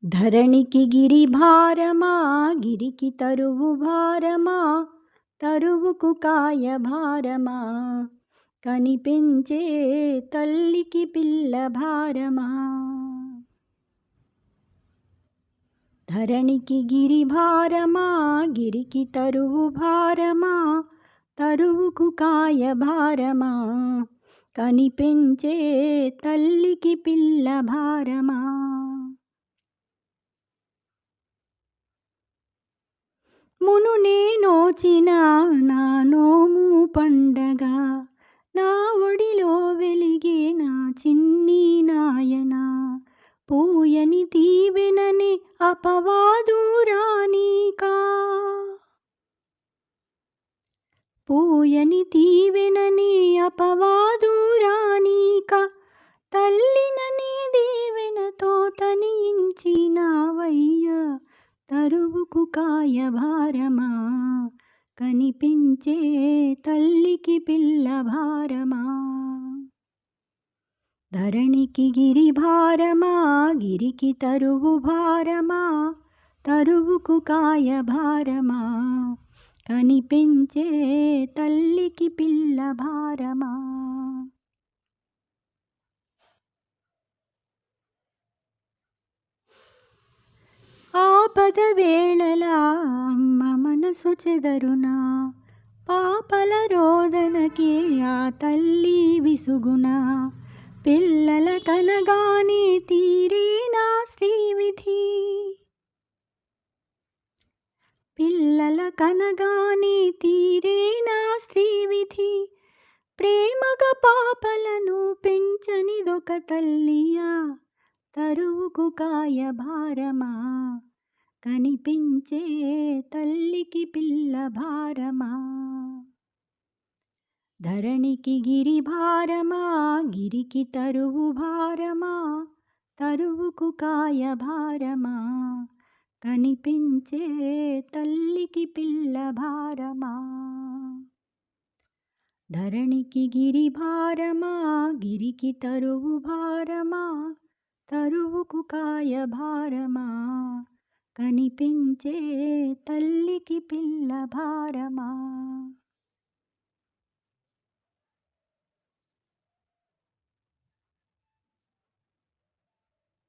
ధరణికి గిరి భారమా, గిరికి తరువు భారమా, తరువుకు కాయ భారమా, కనిపించే తల్లికి పిల్ల భారమా. ధరణికి గిరి భారమా, గిరికి తరువు భారమా, తరువుకు కాయ భారమా, కనిపించే తల్లికి పిల్ల భారమా. మునునే నోచిన నా నోము పండగ, నా ఒడిలో వెలిగే నా చిన్ని నాయన, పూయని దీవెనని అపవాదు రానీకా, పూయని దీవెనని అపవాదు రానీక, తల్లినని దీవెనతో తనించినావయ్యా, తరువుకు కాయ భారమా, కనిపించే తల్లికి పిల్ల భారమా. ధరణికి గిరి భారమా, గిరికి తరువు భారమా, తరువుకు కాయ భారమా, కనిపించే తల్లికి పిల్ల భారమా. ఆపద వేళలా అమ్మ మనసు చెదరునా, పాపల రోదనకి ఆ తల్లి విసుగునా, పిల్లల కనగానే తీరేనా శ్రీవిధి, పిల్లల కనగానే తీరేనా శ్రీవిధి, ప్రేమగా పాపలను పెంచనిదొక తల్లియా, తరువుకు కాయ భారమా, కనిపించే తల్లికి పిల్ల భారమా. ధరణికి గిరి భారమా, గిరికి తరువు భారమా, తరువుకు కాయ భారమా, కనిపించే తల్లికి పిల్ల భారమా. ధరణికి గిరి భారమా, గిరికి తరువు భారమా, తరువుకు కాయ భారమా, కనిపించే తల్లికి పిల్ల భారమా.